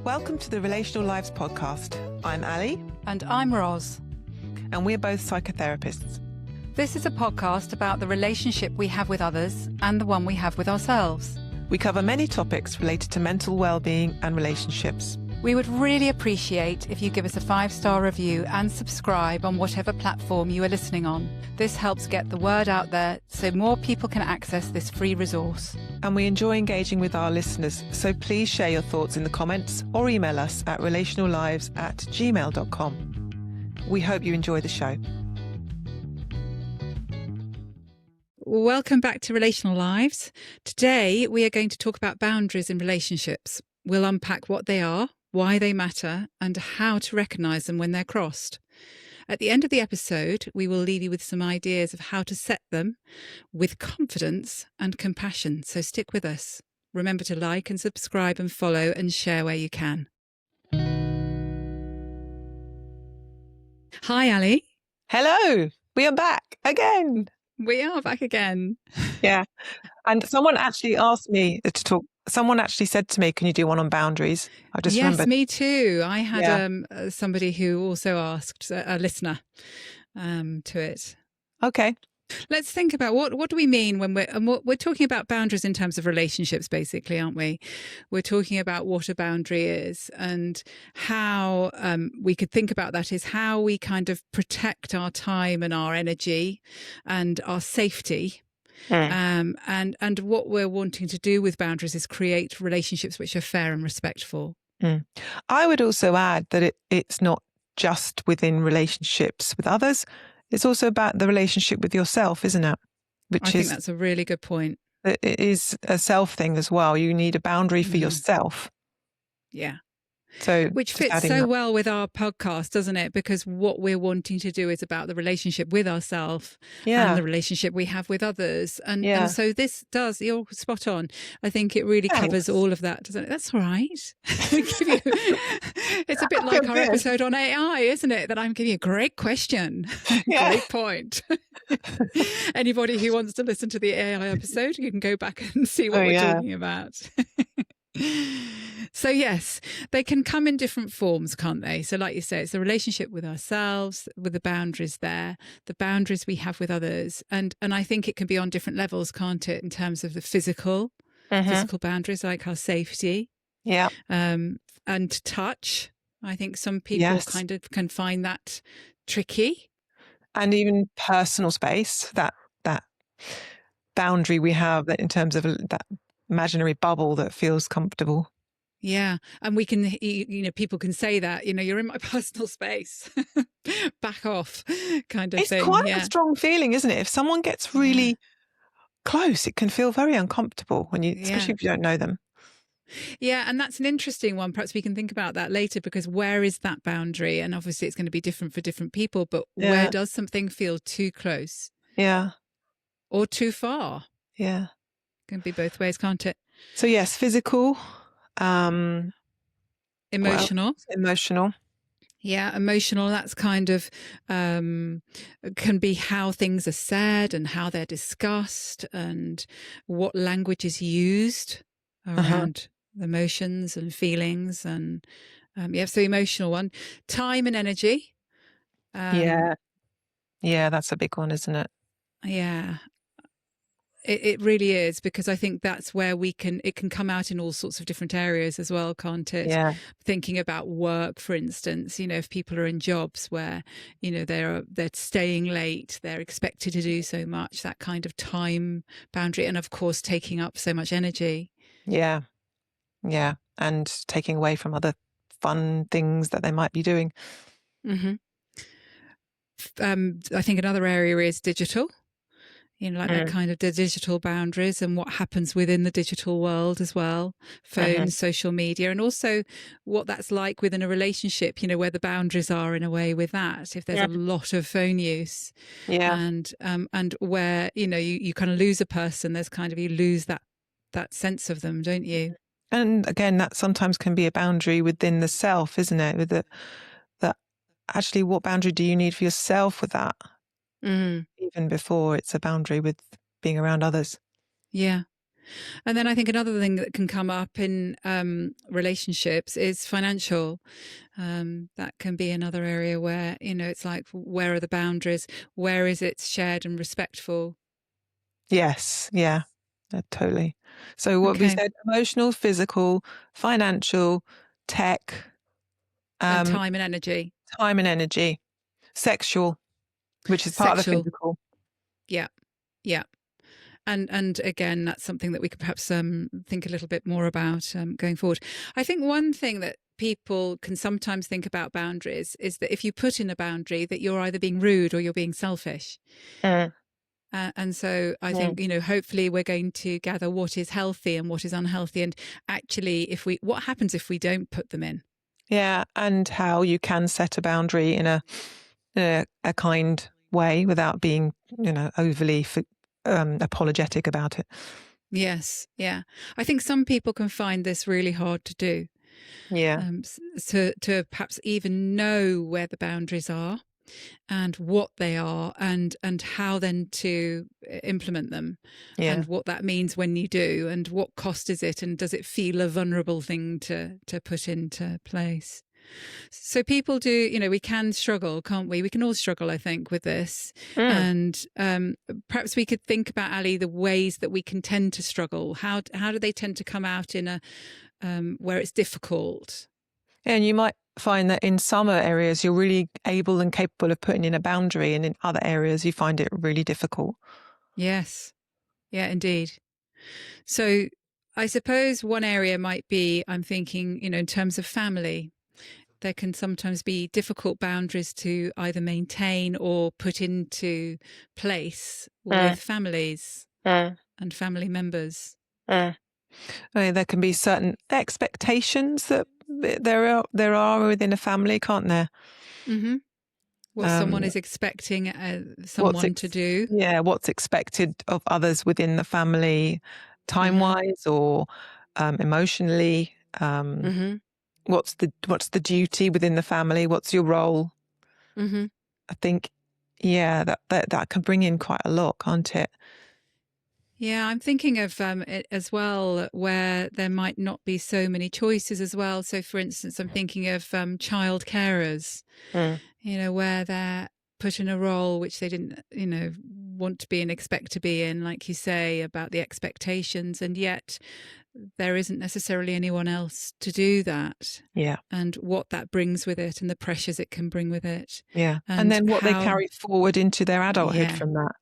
Welcome to the Relational Lives podcast. I'm Ali. And I'm Ros. And we're both psychotherapists. This is a podcast about the relationship we have with others and the one we have with ourselves. We cover many topics related to mental well-being and relationships. We would really appreciate if you give us a 5-star review and subscribe on whatever platform you are listening on. This helps get the word out there so more people can access this free resource. And we enjoy engaging with our listeners, so please share your thoughts in the comments or email us at relationallives@gmail.com. We hope you enjoy the show. Welcome back to Relational Lives. Today we are going to talk about boundaries in relationships. We'll unpack what they are, why they matter, and how to recognise them when they're crossed. At the end of the episode, we will leave you with some ideas of how to set them with confidence and compassion. So stick with us. Remember to like and subscribe and follow and share where you can. Hi, Ali. Hello, we are back again. We are back again. Yeah. And someone actually asked me to talk. Someone actually said to me, can you do one on boundaries? I just remembered. Yes, me too. I had somebody who also asked, a listener, to it. Okay. Let's think about what do we mean when we're talking about boundaries in terms of relationships, basically, aren't we? We're talking about what a boundary is and how we could think about that is how we kind of protect our time and our energy and our safety. And what we're wanting to do with boundaries is create relationships which are fair and respectful. I would also add that it's not just within relationships with others. It's also about the relationship with yourself, isn't it? I think that's a really good point. It is a self thing as well. You need a boundary for yourself. Yeah. So which fits so well with our podcast, doesn't it? Because what we're wanting to do is about the relationship with ourselves and the relationship we have with others. And so this does, you're spot on. I think it really covers all of that, doesn't it? That's all right. It's a bit like our episode on AI, isn't it? That I'm giving you a great question. Great point. Anybody who wants to listen to the AI episode, you can go back and see what we're talking about. So yes, they can come in different forms, can't they? So like you say, it's the relationship with ourselves, with the boundaries there, the boundaries we have with others. And I think it can be on different levels, can't it? In terms of the physical boundaries, like our safety. Yeah. And touch. I think some people kind of can find that tricky. And even personal space, that boundary we have in terms of that imaginary bubble that feels comfortable. Yeah. And we can, people can say that, you're in my personal space, back off kind of thing. It's quite a strong feeling, isn't it? If someone gets really close, it can feel very uncomfortable especially if you don't know them. Yeah. And that's an interesting one. Perhaps we can think about that later, because where is that boundary? And obviously it's going to be different for different people, but where does something feel too close? Yeah. Or too far? Yeah. Can be both ways, can't it? So yes, physical, emotional. Emotional. Yeah, emotional. That's kind of can be how things are said and how they're discussed and what language is used around emotions and feelings. And so emotional one. Time and energy. Yeah, that's a big one, isn't it? Yeah. It really is, because I think that's where it can come out in all sorts of different areas as well, can't it? Yeah. Thinking about work, for instance, if people are in jobs where, they're staying late, they're expected to do so much, that kind of time boundary, and of course taking up so much energy. Yeah. Yeah. And taking away from other fun things that they might be doing. I think another area is digital. That kind of the digital boundaries and what happens within the digital world as well. Phones, social media, and also what that's like within a relationship, where the boundaries are in a way with that. If there's a lot of phone use and where, you kind of lose a person, you lose that sense of them, don't you? And again, that sometimes can be a boundary within the self, isn't it? With that actually, what boundary do you need for yourself with that? Even before it's a boundary with being around others. Yeah. And then I think another thing that can come up in relationships is financial. That can be another area where, it's like, where are the boundaries? Where is it shared and respectful? Yes. Yeah. Totally. So what we Okay. said: emotional, physical, financial, tech, And time and energy. time and energy, sexual, which is part of the Sexual. physical. Yeah. Yeah. And again, that's something that we could perhaps think a little bit more about going forward. I think one thing that people can sometimes think about boundaries is that if you put in a boundary, that you're either being rude or you're being selfish. And so I think, hopefully we're going to gather what is healthy and what is unhealthy. And actually, what happens if we don't put them in? Yeah. And how you can set a boundary in a kind way without being, overly apologetic about it. Yes. Yeah. I think some people can find this really hard to do. Yeah. To perhaps even know where the boundaries are and what they are, and how then to implement them, Yeah. and what that means when you do, and what cost is it, and does it feel a vulnerable thing to put into place. So people do, we can struggle, can't we? We can all struggle, I think, with this. And perhaps we could think about, Ali, the ways that we can tend to struggle. How do they tend to come out in a where it's difficult? And you might find that in some areas you're really able and capable of putting in a boundary, and in other areas you find it really difficult. Yes. Yeah, indeed. So I suppose one area might be, I'm thinking, in terms of family, there can sometimes be difficult boundaries to either maintain or put into place with families and family members. I mean, there can be certain expectations that there are within a family, can't there? Mm-hmm. What someone is expecting someone to do. Yeah, what's expected of others within the family, time-wise or emotionally. What's the duty within the family? What's your role? I think, yeah, that can bring in quite a lot, can't it? Yeah, I'm thinking of it as well, where there might not be so many choices as well. So, for instance, I'm thinking of child carers, where they're put in a role which they didn't, want to be and expect to be in, like you say, about the expectations, and yet there isn't necessarily anyone else to do that. Yeah. And what that brings with it, and the pressures it can bring with it. Yeah. And then what they carry forward into their adulthood from that.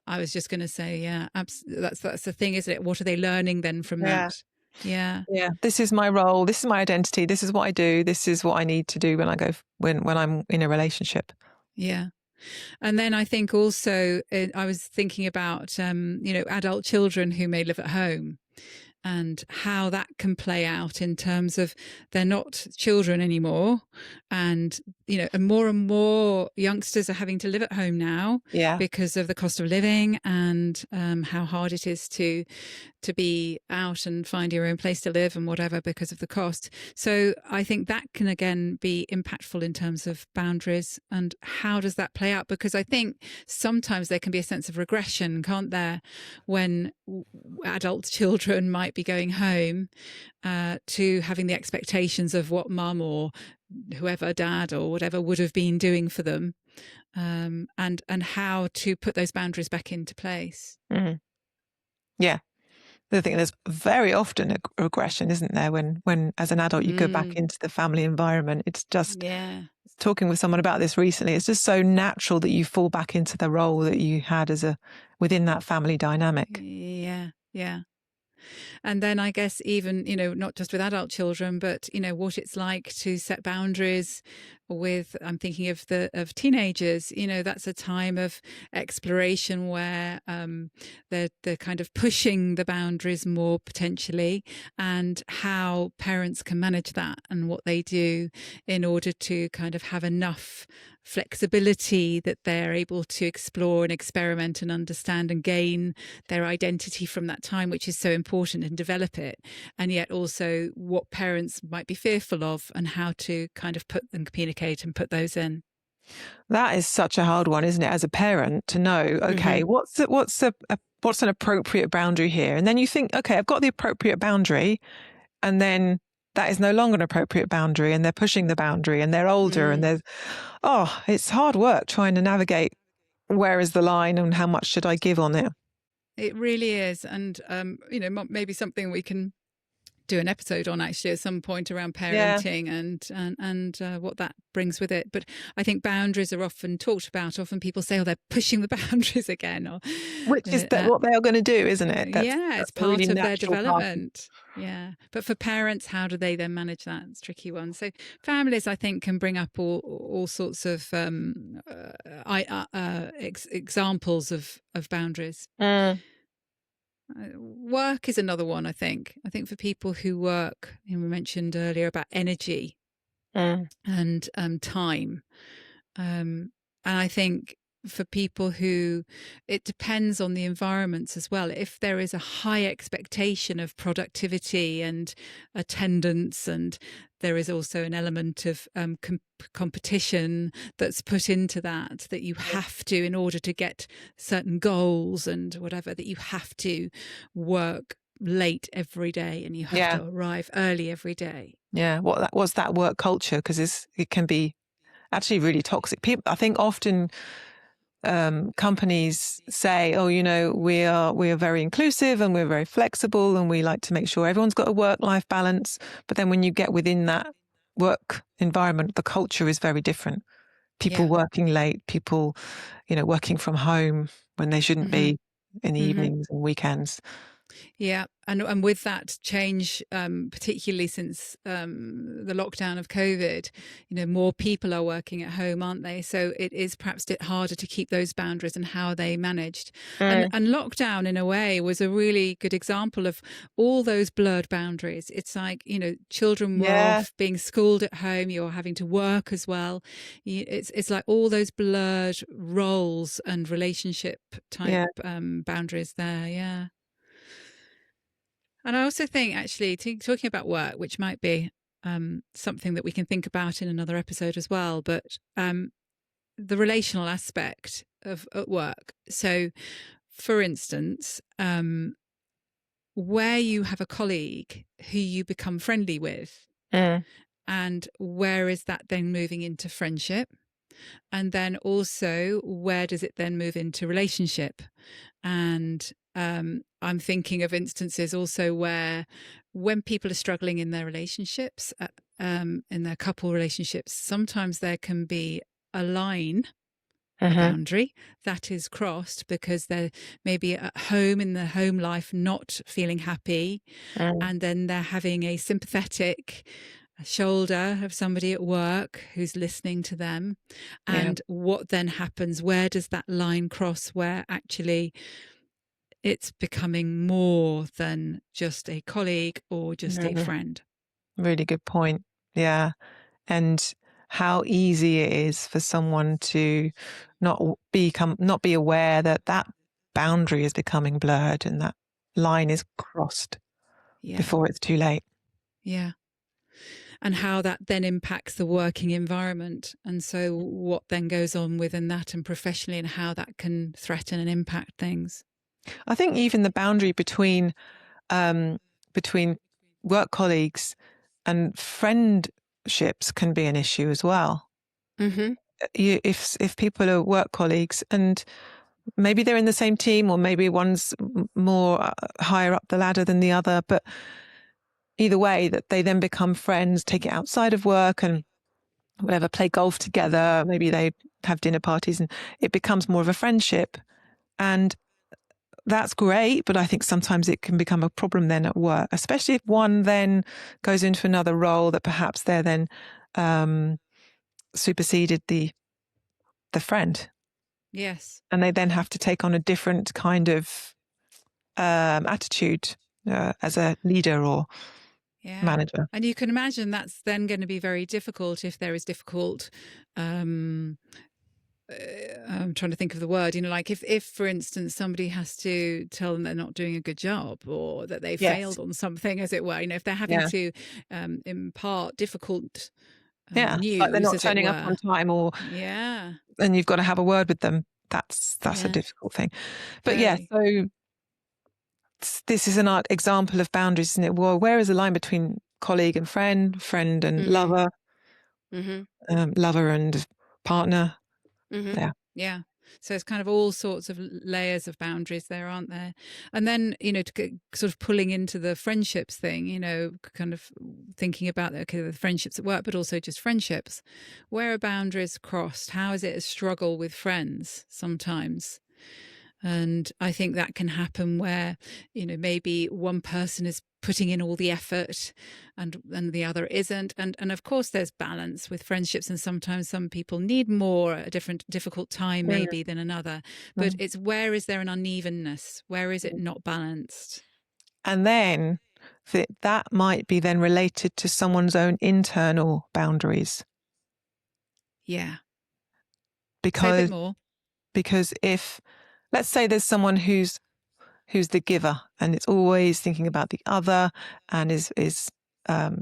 I was just going to say, yeah, that's the thing, isn't it? What are they learning then from that? Yeah. Yeah. This is my role. This is my identity. This is what I do. This is what I need to do when I'm in a relationship. Yeah. And then I think also, I was thinking about, adult children who may live at home, and how that can play out in terms of they're not children anymore. And, and more youngsters are having to live at home now because of the cost of living, and how hard it is to be out and find your own place to live and whatever because of the cost. So I think that can again be impactful in terms of boundaries, and how does that play out? Because I think sometimes there can be a sense of regression, can't there, when adult children might be going home to having the expectations of what mum or whoever, dad or whatever, would have been doing for them, and how to put those boundaries back into place. Yeah. I think there's very often a regression, isn't there? When as an adult you go back into the family environment, it's just talking with someone about this recently. It's just so natural that you fall back into the role that you had within that family dynamic. Yeah. And then I guess even, not just with adult children, but, what it's like to set boundaries with, I'm thinking of teenagers, that's a time of exploration where they're kind of pushing the boundaries more potentially, and how parents can manage that and what they do in order to kind of have enough flexibility that they're able to explore and experiment and understand and gain their identity from that time, which is so important, and develop it. And yet also what parents might be fearful of, and how to kind of put and communicate and put those in. That is such a hard one, isn't it? As a parent, to know, okay, what's an appropriate boundary here? And then you think, okay, I've got the appropriate boundary, and then that is no longer an appropriate boundary, and they're pushing the boundary, and they're older, and it's hard work trying to navigate where is the line and how much should I give on it. It really is, and maybe something we can do an episode on actually at some point around parenting and what that brings with it. But I think boundaries are often talked about. Often people say, "Oh, they're pushing the boundaries again," or which is what they are going to do, isn't it? It's part really of their development. Yeah, but for parents, how do they then manage that? It's a tricky one. So families, I think, can bring up all sorts of examples of boundaries. Work is another one, I think. I think for people who work, and we mentioned earlier about energy and time. And I think for people who, it depends on the environments as well. If there is a high expectation of productivity and attendance, and there is also an element of competition that's put into that you have to, in order to get certain goals and whatever, that you have to work late every day and you have to arrive early every day. Yeah, what's that work culture? Because it can be actually really toxic. People, I think often companies say, oh, we are very inclusive and we're very flexible and we like to make sure everyone's got a work-life balance. But then when you get within that work environment, the culture is very different. People working late, people, working from home when they shouldn't be, in the evenings and weekends. Yeah, and with that change, particularly since the lockdown of COVID, more people are working at home, aren't they? So it is perhaps harder to keep those boundaries and how they managed. And lockdown, in a way, was a really good example of all those blurred boundaries. It's like, children were off being schooled at home, you're having to work as well. It's like all those blurred roles and relationship type boundaries there, yeah. And I also think, actually, talking about work, which might be something that we can think about in another episode as well, but the relational aspect of at work. So, for instance, where you have a colleague who you become friendly with, and where is that then moving into friendship? And then also, where does it then move into relationship? And I'm thinking of instances also where, when people are struggling in their relationships, in their couple relationships, sometimes there can be a line, a boundary that is crossed because they're maybe at home in their home life not feeling happy, and then they're having a sympathetic shoulder of somebody at work who's listening to them. And what then happens? Where does that line cross where actually it's becoming more than just a colleague or just a friend? Really good point. Yeah. And how easy it is for someone to not be aware that boundary is becoming blurred and that line is crossed before it's too late. Yeah. And how that then impacts the working environment. And so what then goes on within that and professionally, and how that can threaten and impact things. I think even the boundary between work colleagues and friendships can be an issue as well. If people are work colleagues and maybe they're in the same team, or maybe one's more higher up the ladder than the other, but either way, that they then become friends, take it outside of work and whatever, play golf together, maybe they have dinner parties, and it becomes more of a friendship. And that's great, but I think sometimes it can become a problem then at work, especially if one then goes into another role that perhaps they're then superseded the friend. Yes. And they then have to take on a different kind of attitude as a leader or manager. And you can imagine that's then going to be very difficult if there is difficult I'm trying to think of the word, like if for instance somebody has to tell them they're not doing a good job, or that they failed on something, as it were, if they're having to impart difficult Yeah, like they're news, not as it turning up on were. time, or Yeah. and you've got to have a word with them. That's a Yeah. difficult thing. But yeah, Very. so this is an example of boundaries, isn't it? Well, where is the line between colleague and friend, friend and Mm-hmm. lover, lover and partner? Mm-hmm. Yeah. Yeah. So it's kind of all sorts of layers of boundaries there, aren't there? And then, sort of pulling into the friendships thing, kind of thinking about the friendships at work, but also just friendships. Where are boundaries crossed? How is it a struggle with friends sometimes? And I think that can happen where, maybe one person is putting in all the effort and the other isn't. And of course there's balance with friendships, and sometimes some people need more at a difficult time Mm, maybe than another. But mm, it's, where is there an unevenness? Where is it mm. not balanced? And then that might be then related to someone's own internal boundaries. Yeah. Say a bit Because more. if, let's say there's someone who's the giver and it's always thinking about the other and is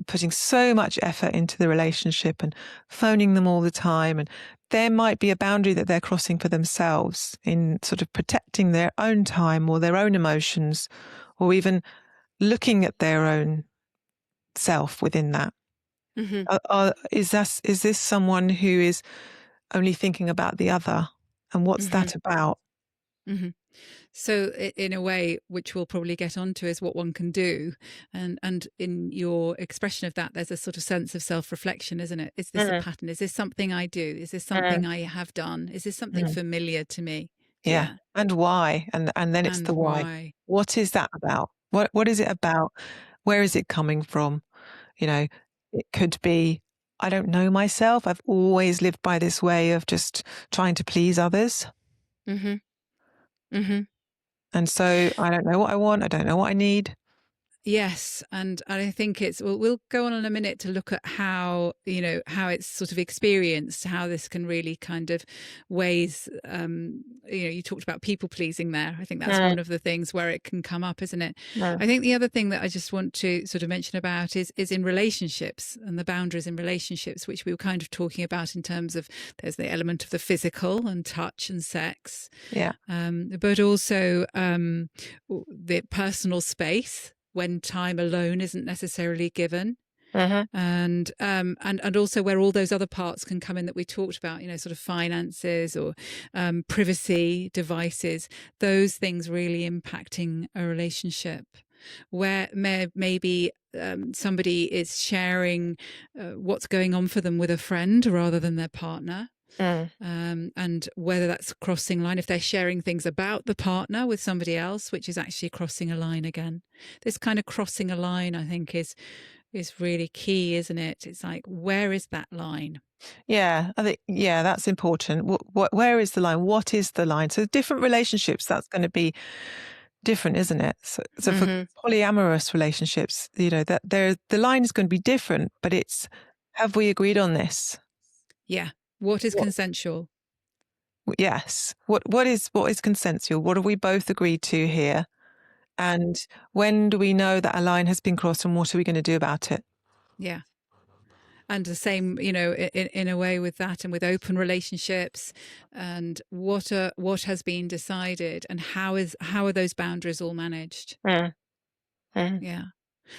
putting so much effort into the relationship and phoning them all the time, and there might be a boundary that they're crossing for themselves in sort of protecting their own time or their own emotions, or even looking at their own self within that. Mm-hmm. Is this someone who is only thinking about the other, and what's Mm-hmm. that about? Mm-hmm. So in a way, which we'll probably get onto, is what one can do. And in your expression of that, there's a sort of sense of self-reflection, isn't it? Is this a Mm, pattern? Is this something I do? Is this something mm, I have done? Is this something mm. familiar to me? Yeah. Yeah. And why? And then it's And the why. why? What is that about? What is it about? Where is it coming from? You know, it could be, I don't know myself. I've always lived by this way of just trying to please others. Mm-hmm. Mm-hmm. And so I don't know what I want. I don't know what I need. Yes, and I think we'll go on in a minute to look at how how it's sort of experienced, how this can really kind of ways. You talked about people pleasing there. I think that's Mm, one of the things where it can come up, isn't it? mm, I think the other thing that I just want to sort of mention about is in relationships and the boundaries in relationships, which we were kind of talking about in terms of, there's the element of the physical and touch and sex, yeah. but also the personal space when time alone isn't necessarily given, Mm-hmm. and also where all those other parts can come in that we talked about, sort of finances or privacy, devices, those things really impacting a relationship, where maybe somebody is sharing what's going on for them with a friend rather than their partner. Mm. And whether that's crossing line, if they're sharing things about the partner with somebody else, which is actually crossing a line again. This kind of crossing a line, I think, is really key, isn't it? It's like, where is that line? Yeah, I think, yeah, that's important. Where is the line? What is the line? So different relationships, that's going to be different, isn't it? So for Mm-hmm. polyamorous relationships, that the line is going to be different, but it's, have we agreed on this? Yeah. What is What, consensual? yes. What is consensual? What have we both agreed to here? And when do we know that a line has been crossed, and what are we going to do about it? Yeah. And the same, in a way with that, and with open relationships, and what has been decided, and how are those boundaries all managed? Mm, mm, Yeah.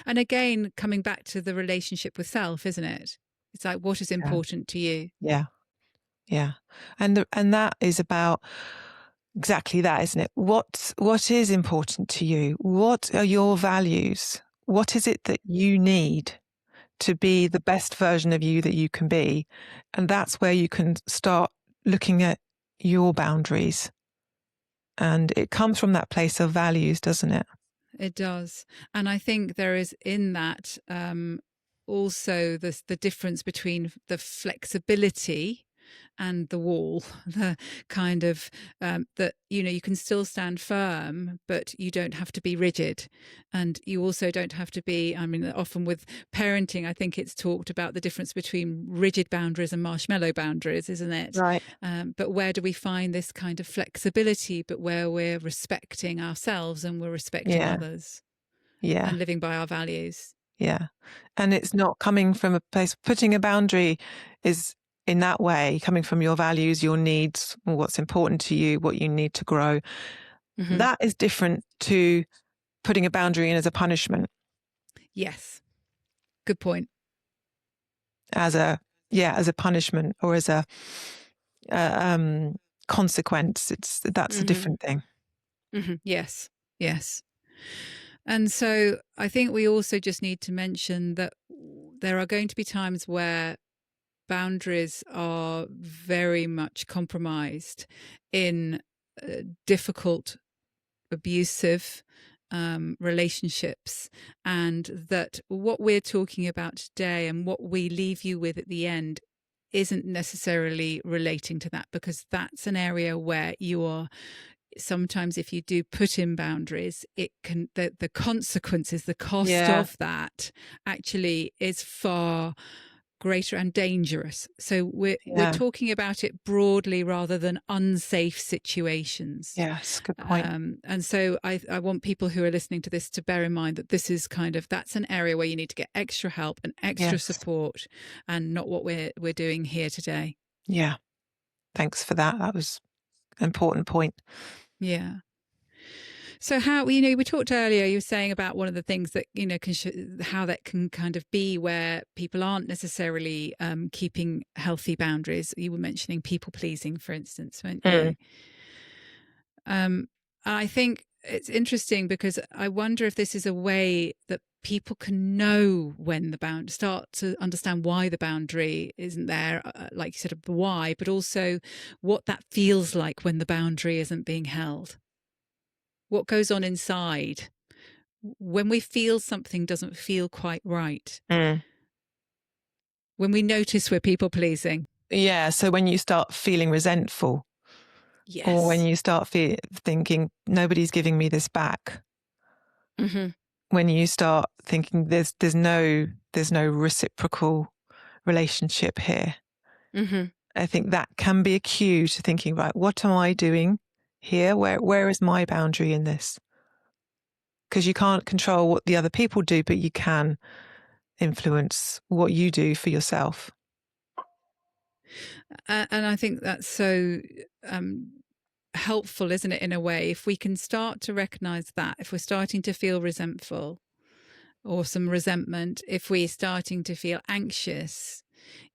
And again, coming back to the relationship with self, isn't it? It's like, what is yeah, important to you? yeah, yeah. And that is about exactly that, isn't it? What is important to you? What are your values? What is it that you need to be the best version of you that you can be? And that's where you can start looking at your boundaries. And it comes from that place of values, doesn't it? It does. And I think there is in that also the difference between the flexibility and the wall, the kind of that, you can still stand firm, but you don't have to be rigid. And you also don't have to be, I mean, often with parenting, I think it's talked about the difference between rigid boundaries and marshmallow boundaries, isn't it? Right. But where do we find this kind of flexibility, but where we're respecting ourselves and we're respecting Yeah. others Yeah. and living by our values? Yeah. And it's not coming from a place, putting a boundary is in that way, coming from your values, your needs, what's important to you, what you need to grow. Mm-hmm. That is different to putting a boundary in as a punishment. Yes. Good point. As a punishment or as a consequence. That's a different thing. Mm-hmm. Yes. Yes. And so I think we also just need to mention that there are going to be times where boundaries are very much compromised in difficult, abusive relationships, and that what we're talking about today and what we leave you with at the end isn't necessarily relating to that, because that's an area where you are sometimes, if you do put in boundaries, it can, the consequences, the cost of that actually is far greater and dangerous. So we're talking about it broadly rather than unsafe situations. Yes, good point. And so I want people who are listening to this to bear in mind that this is that's an area where you need to get extra help and extra support, and not what we're doing here today. Yeah. Thanks for that. That was an important point. Yeah. So how, we talked earlier, you were saying about one of the things that, how that can kind of be where people aren't necessarily keeping healthy boundaries. You were mentioning people pleasing, for instance, weren't you? I think it's interesting because I wonder if this is a way that people can know when start to understand why the boundary isn't there, like you said, why, but also what that feels like when the boundary isn't being held. What goes on inside when we feel something doesn't feel quite right, when we notice we're people pleasing. Yeah, so when you start feeling resentful, or when you start thinking nobody's giving me this back, when you start thinking there's no reciprocal relationship here, I think that can be a cue to thinking, right, what am I doing here? Where is my boundary in this? Because you can't control what the other people do, but you can influence what you do for yourself. And I think that's so helpful, isn't it, in a way, if we can start to recognize that, if we're starting to feel resentful or some resentment, if we're starting to feel anxious,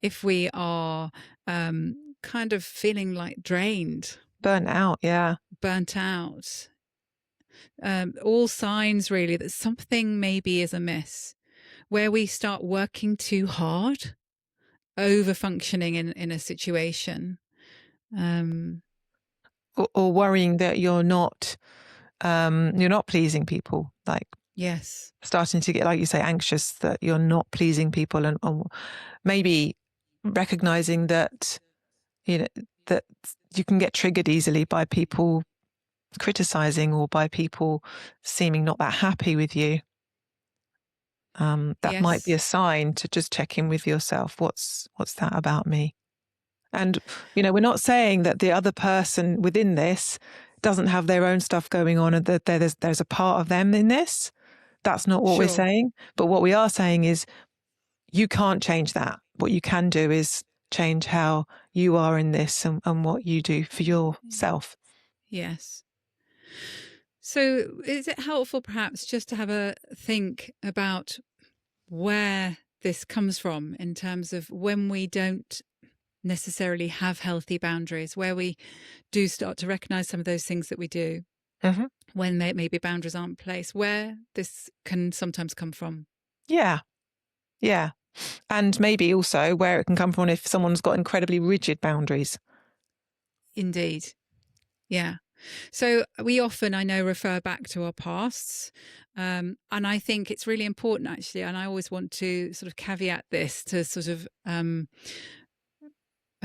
if we are kind of feeling like drained, burnt out, all signs really that something maybe is amiss, where we start working too hard, over functioning in a situation, or worrying that you're not pleasing people, like starting to get, like you say, anxious that you're not pleasing people, and maybe recognizing that that you can get triggered easily by people criticizing or by people seeming not that happy with you. That might be a sign to just check in with yourself. What's that about me? And, we're not saying that the other person within this doesn't have their own stuff going on and that there's a part of them in this. That's not what we're saying. But what we are saying is you can't change that. What you can do is change how you are in this and what you do for yourself. Yes. So is it helpful perhaps just to have a think about where this comes from in terms of when we don't necessarily have healthy boundaries, where we do start to recognize some of those things that we do, when maybe boundaries aren't placed, where this can sometimes come from? Yeah. And maybe also where it can come from if someone's got incredibly rigid boundaries. Indeed. Yeah. So we often, I know, refer back to our pasts. And I think it's really important, actually. And I always want to sort of caveat this to sort of, I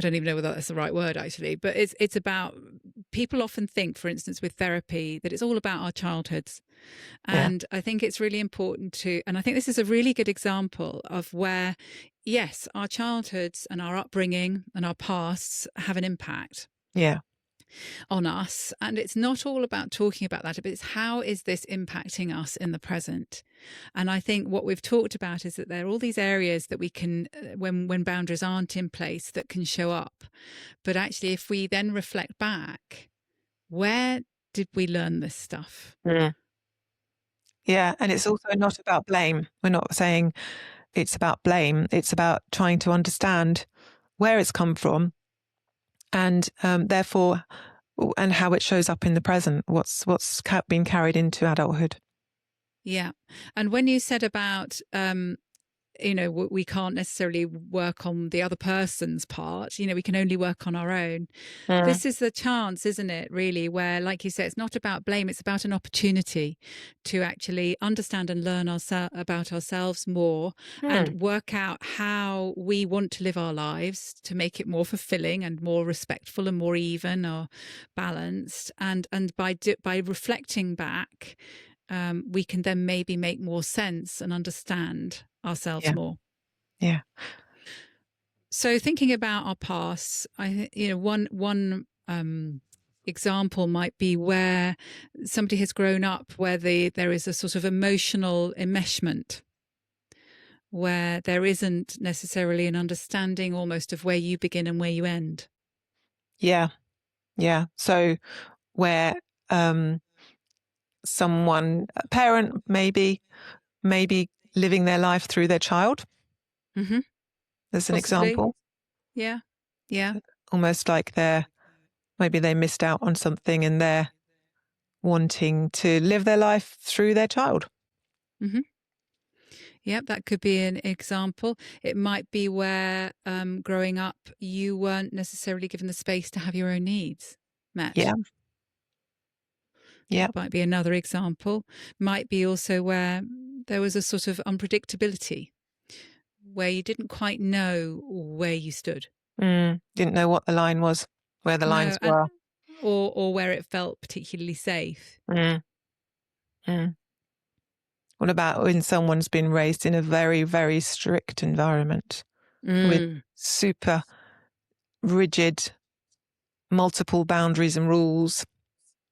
don't even know whether that's the right word, actually, but it's about, people often think, for instance, with therapy, that it's all about our childhoods. And I think it's really important to, and I think this is a really good example of where, yes, our childhoods and our upbringing and our pasts have an impact. Yeah. on us. And it's not all about talking about that, but it's how is this impacting us in the present? And I think what we've talked about is that there are all these areas that we can, when boundaries aren't in place, that can show up. But actually, if we then reflect back, where did we learn this stuff? Mm. Yeah. And it's also not about blame. We're not saying it's about blame. It's about trying to understand where it's come from and therefore, and how it shows up in the present, what's been carried into adulthood. Yeah. And when you said about, we can't necessarily work on the other person's part, we can only work on our own. This is the chance, isn't it, really, where, like you said, it's not about blame, it's about an opportunity to actually understand and learn about ourselves more and work out how we want to live our lives to make it more fulfilling and more respectful and more even or balanced. And by reflecting back, we can then maybe make more sense and understand ourselves more. Yeah. So thinking about our past, one example might be where somebody has grown up where there is a sort of emotional enmeshment, where there isn't necessarily an understanding almost of where you begin and where you end. Yeah. Yeah. So where a parent maybe living their life through their child. Mm-hmm. There's an Possibly. example. Yeah. Yeah. Almost like maybe they missed out on something and they're wanting to live their life through their child. Mm-hmm. Yep, that could be an example. It might be where growing up you weren't necessarily given the space to have your own needs met. Yeah. Yeah. That might be another example. Might be also where there was a sort of unpredictability, where you didn't quite know where you stood. Didn't know what the line was, where the lines were. Or where it felt particularly safe. What about when someone's been raised in a very, very strict environment with super rigid, multiple boundaries and rules?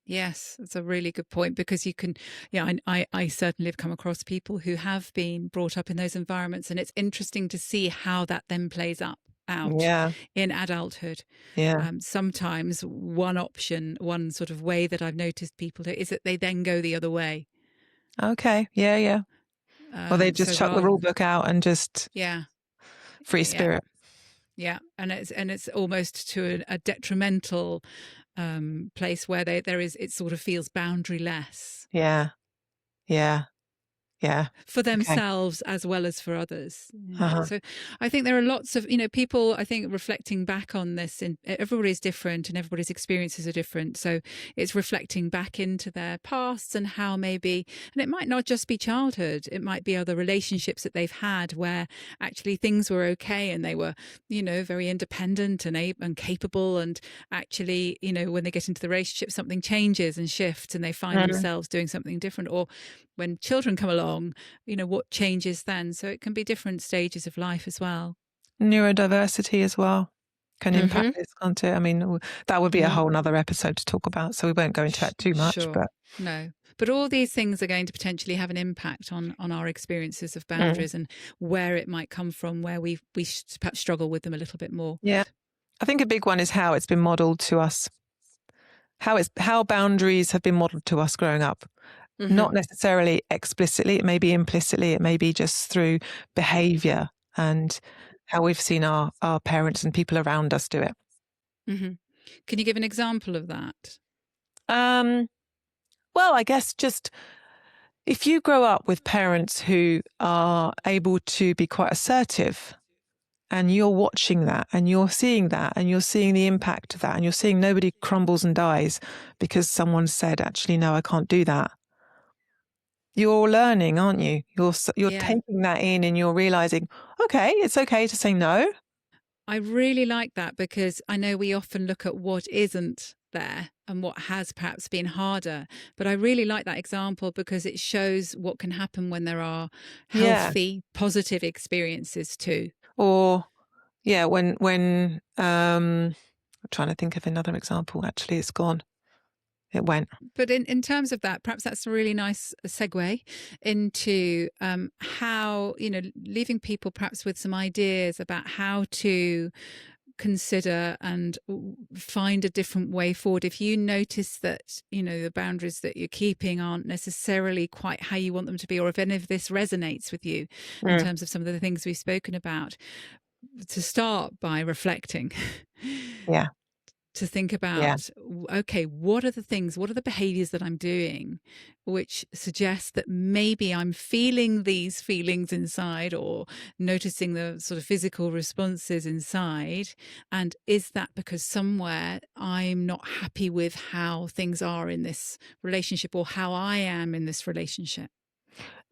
Yes, that's a really good point, because you can, I certainly have come across people who have been brought up in those environments, and it's interesting to see how that then plays out in adulthood. Yeah. Sometimes one sort of way that I've noticed people do is that they then go the other way. Okay. Yeah. Or they just chuck the rule book out and just free spirit. Yeah, and it's almost to a detrimental place where it sort of feels boundaryless. Yeah. For themselves as well as for others. So I think there are lots of, people, I think, reflecting back on this, and everybody's different and everybody's experiences are different. So it's reflecting back into their pasts and how maybe, and it might not just be childhood, it might be other relationships that they've had where actually things were okay and they were, very independent and capable. And actually, when they get into the relationship, something changes and shifts and they find themselves doing something different. Or when children come along, what changes then? So it can be different stages of life as well. Neurodiversity as well can impact this, can't it? I mean, that would be a whole nother episode to talk about, so we won't go into that too much. Sure. But no. But all these things are going to potentially have an impact on our experiences of boundaries and where it might come from, where we perhaps struggle with them a little bit more. Yeah. I think a big one is how it's been modelled to us, how boundaries have been modelled to us growing up. Not necessarily explicitly, it may be implicitly, it may be just through behaviour and how we've seen our parents and people around us do it. Can you give an example of that? Well, I guess just if you grow up with parents who are able to be quite assertive, and you're watching that and you're seeing that and you're seeing the impact of that and you're seeing nobody crumbles and dies because someone said, actually, no, I can't do that. You're learning, aren't you? You're taking that in and you're realizing, okay, it's okay to say no. I really like that, because I know we often look at what isn't there and what has perhaps been harder. But I really like that example because it shows what can happen when there are healthy, positive experiences too. Or, when I'm trying to think of another example. Actually, it's gone. It went. But in terms of that, perhaps that's a really nice segue into how, leaving people perhaps with some ideas about how to consider and find a different way forward. If you notice that, the boundaries that you're keeping aren't necessarily quite how you want them to be, or if any of this resonates with you in terms of some of the things we've spoken about, to start by reflecting. Yeah. To think about, okay, what are the behaviors that I'm doing which suggest that maybe I'm feeling these feelings inside, or noticing the sort of physical responses inside? And is that because somewhere I'm not happy with how things are in this relationship, or how I am in this relationship?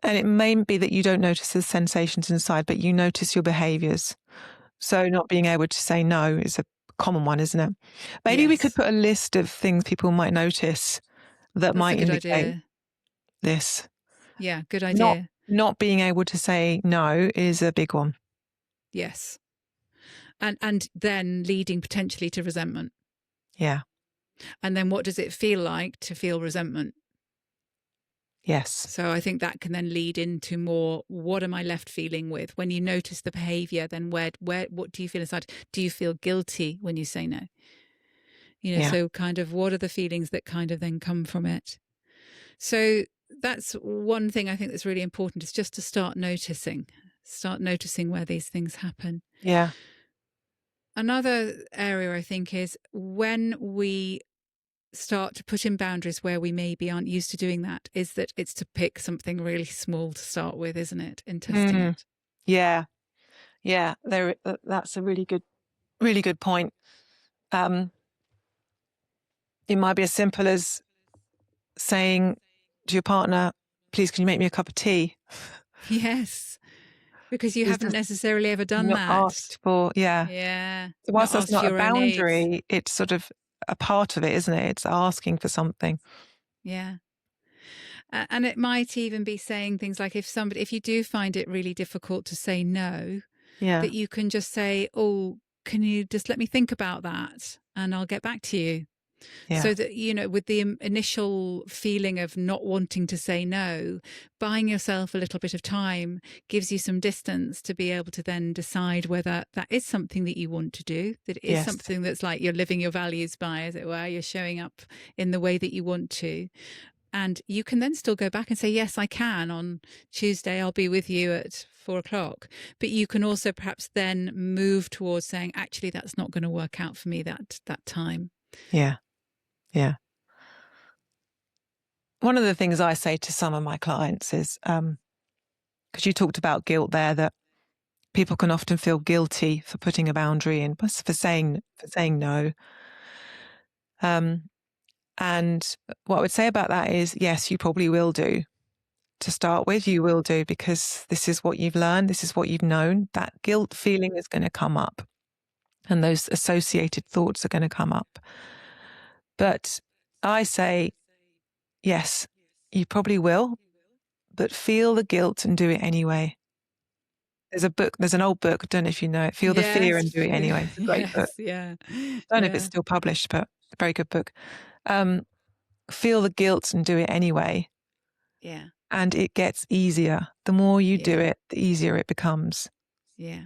And it may be that you don't notice the sensations inside, but you notice your behaviours. So not being able to say no is a common one, isn't it? Maybe we could Yes. put a list of things people might notice that That's might a good indicate idea. this. Yeah, good idea. Not being able to say no is a big one. Yes. And then leading potentially to resentment. Yeah. And then what does it feel like to feel resentment? Yes. So I think that can then lead into more, what am I left feeling with? When you notice the behavior, then what do you feel inside? Do you feel guilty when you say no? So kind of what are the feelings that kind of then come from it? So that's one thing I think that's really important, is just to start noticing where these things happen. Yeah. Another area I think is when we start to put in boundaries where we maybe aren't used to doing that, is that it's to pick something really small to start with, isn't it? In testing it. Yeah. Yeah. That's a really good point. It might be as simple as saying to your partner, please, can you make me a cup of tea? Yes. Because you It's haven't just necessarily ever done not that. asked for. Yeah. Yeah. So Not whilst that's asked for not a your own needs. boundary, it's sort of a part of it, isn't it? It's asking for something. Yeah. And it might even be saying things like, if you do find it really difficult to say no, Yeah. that you can just say, oh, can you just let me think about that and I'll get back to you? Yeah. So that, with the initial feeling of not wanting to say no, buying yourself a little bit of time gives you some distance to be able to then decide whether that is something that you want to do, that it is Yes. something that's like you're living your values by, as it were, you're showing up in the way that you want to. And you can then still go back and say, yes, I can. On Tuesday, I'll be with you at 4:00. But you can also perhaps then move towards saying, actually, that's not going to work out for me that time. Yeah. Yeah. One of the things I say to some of my clients is, because you talked about guilt there, that people can often feel guilty for putting a boundary in, for saying no. And what I would say about that is, yes, you probably will do. To start with, you will do, because this is what you've learned, this is what you've known. That guilt feeling is going to come up, and those associated thoughts are going to come up. But I say, yes, you probably will, but feel the guilt and do it anyway. There's an old book, I don't know if you know it, Feel the Fear and Do It Anyway. It's a great book. Yeah. I don't know if it's still published, but a very good book. Feel the guilt and do it anyway. Yeah. And it gets easier. The more you do it, the easier it becomes. Yeah.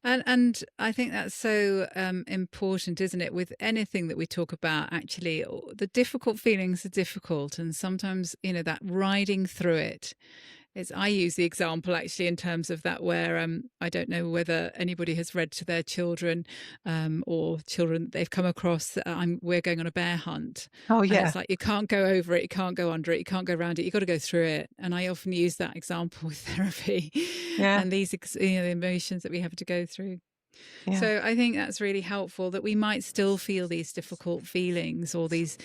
And I think that's so important, isn't it? With anything that we talk about, actually, the difficult feelings are difficult. And sometimes, that riding through it, I use the example actually in terms of that, where I don't know whether anybody has read to their children or children that they've come across, we're going on a bear hunt. Oh, And yeah. it's like, you can't go over it, you can't go under it, you can't go around it, you've got to go through it. And I often use that example with therapy and these the emotions that we have to go through. Yeah. So I think that's really helpful, that we might still feel these difficult feelings, or these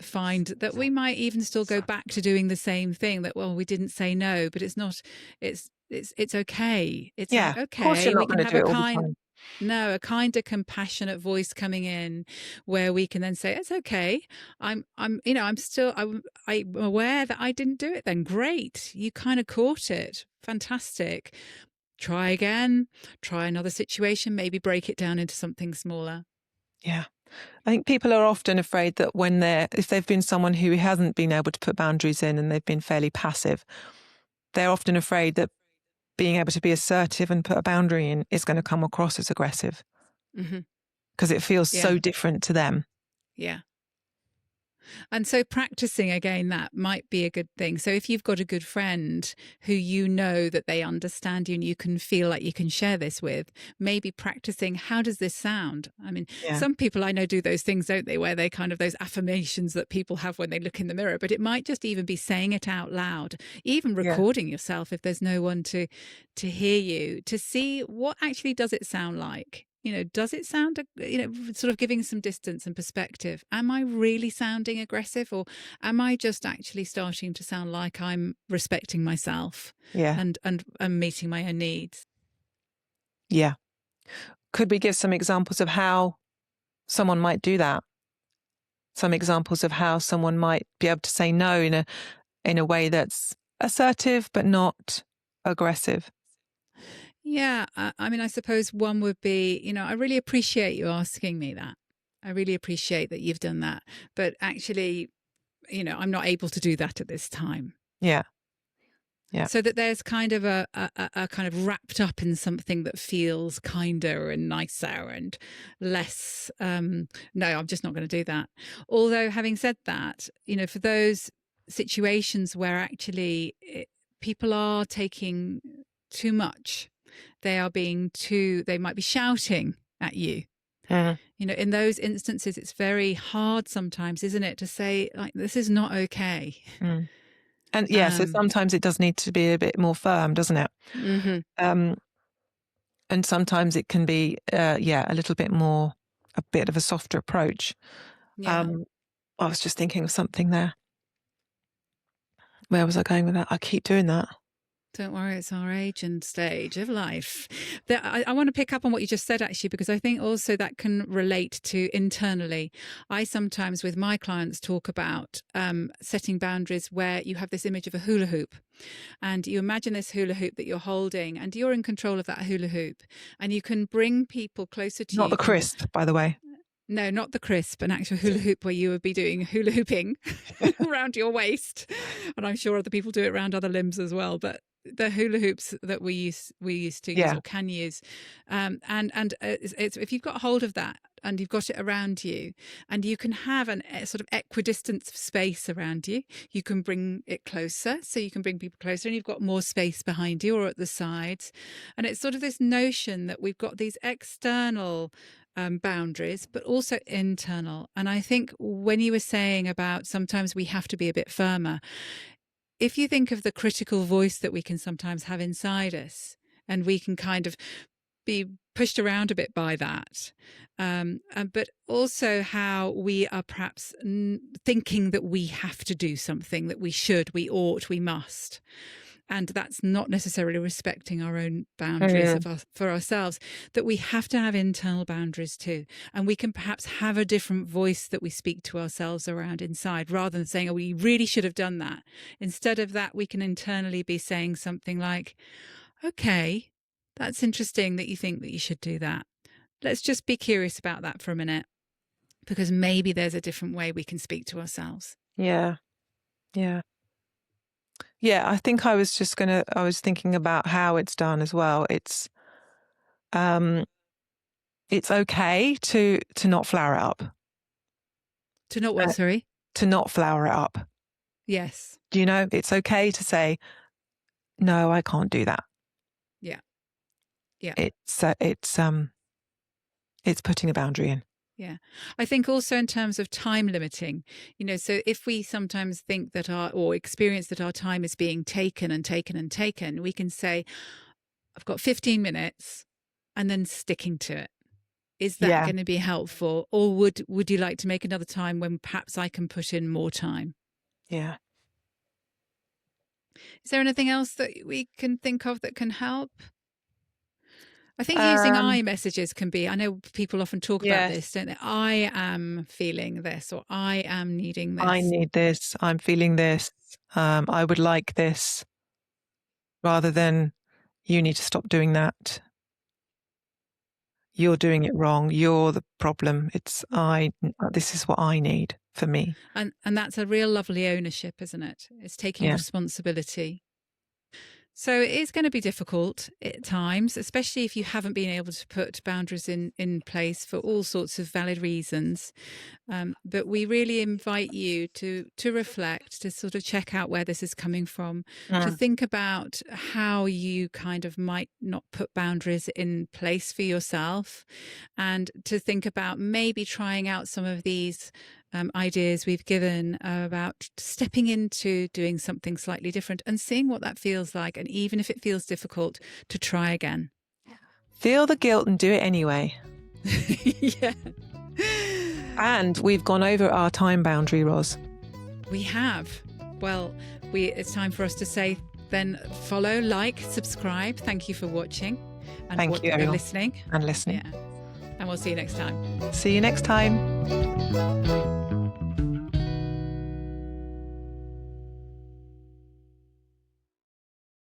find that we might even still go back to doing the same thing, that, well, we didn't say no, but it's not, it's okay. It's like, Of course okay, you're we not can going to have do it all the time. a kinder, compassionate voice coming in, where we can then say, it's okay. I'm aware that I didn't do it then. Great. You kind of caught it. Fantastic. Try again, try another situation, maybe break it down into something smaller. Yeah. I think people are often afraid that if they've been someone who hasn't been able to put boundaries in and they've been fairly passive, they're often afraid that being able to be assertive and put a boundary in is going to come across as aggressive because it feels so different to them. Yeah. And so practicing again, that might be a good thing. So if you've got a good friend who you know that they understand you and you can feel like you can share this with, maybe practicing, how does this sound? I mean, some people I know do those things, don't they, where they kind of those affirmations that people have when they look in the mirror, but it might just even be saying it out loud, even recording yourself if there's no one to hear you, to see what actually does it sound like. Does it sound, sort of giving some distance and perspective? Am I really sounding aggressive, or am I just actually starting to sound like I'm respecting myself and meeting my own needs? Yeah. Could we give some examples of how someone might do that? Some examples of how someone might be able to say no in a way that's assertive but not aggressive? Yeah, I mean, I suppose one would be, I really appreciate you asking me that. I really appreciate that you've done that. But actually, I'm not able to do that at this time. Yeah. Yeah. So that there's kind of a kind of wrapped up in something that feels kinder and nicer and less, no, I'm just not going to do that. Although having said that, for those situations where actually people are taking too much, they might be shouting at you. In those instances, it's very hard sometimes, isn't it, to say, like, this is not okay. And so sometimes it does need to be a bit more firm, doesn't it? And sometimes it can be, a bit of a softer approach. I was just thinking of something there. Where was I going with that? I keep doing that. Don't worry, it's our age and stage of life. I want to pick up on what you just said, actually, because I think also that can relate to internally. I sometimes, with my clients, talk about setting boundaries where you have this image of a hula hoop. And you imagine this hula hoop that you're holding, and you're in control of that hula hoop. And you can bring people closer to you. Not the crisp, by the way. No, not the crisp, an actual hula hoop where you would be doing hula hooping around your waist. And I'm sure other people do it around other limbs as well. But the hula hoops that we used to use or can use, it's if you've got hold of that and you've got it around you, and you can have a sort of equidistant space around you, you can bring it closer, so you can bring people closer, and you've got more space behind you or at the sides. And it's sort of this notion that we've got these external boundaries, but also internal. And I think when you were saying about sometimes we have to be a bit firmer, if you think of the critical voice that we can sometimes have inside us, and we can kind of be pushed around a bit by that, but also how we are perhaps thinking that we have to do something, that we should, we ought, we must. And that's not necessarily respecting our own boundaries for ourselves, that we have to have internal boundaries too. And we can perhaps have a different voice that we speak to ourselves around inside, rather than saying, oh, we really should have done that. Instead of that, we can internally be saying something like, okay, that's interesting that you think that you should do that. Let's just be curious about that for a minute, because maybe there's a different way we can speak to ourselves. Yeah. Yeah, I think I was thinking about how it's done as well. It's okay to not flower it up. To not what, sorry? To not flower it up. Yes. Do you know, it's okay to say, no, I can't do that. Yeah. It's putting a boundary in. Yeah. I think also in terms of time limiting, so if we sometimes think that or experience that our time is being taken and taken and taken, we can say, I've got 15 minutes, and then sticking to it. Is that going to be helpful? Or would you like to make another time when perhaps I can put in more time? Yeah. Is there anything else that we can think of that can help? I think using I messages can be, I know people often talk about this, don't they? I am feeling this, or I am needing this. I need this. I'm feeling this. I would like this. Rather than, you need to stop doing that. you're doing it wrong, you're the problem. This is what I need for me. And that's a real lovely ownership, isn't it? It's taking responsibility. So it is going to be difficult at times, especially if you haven't been able to put boundaries in place for all sorts of valid reasons. But we really invite you to reflect, to sort of check out where this is coming from, to think about how you kind of might not put boundaries in place for yourself, and to think about maybe trying out some of these ideas we've given about stepping into doing something slightly different and seeing what that feels like. And even if it feels difficult, to try again. Feel the guilt and do it anyway. Yeah. And we've gone over our time boundary, Ros. We have. Well, it's time for us to say then follow, like, subscribe. Thank you for watching. And Thank you, everyone. Listening. And listening. Yeah. And we'll see you next time. See you next time.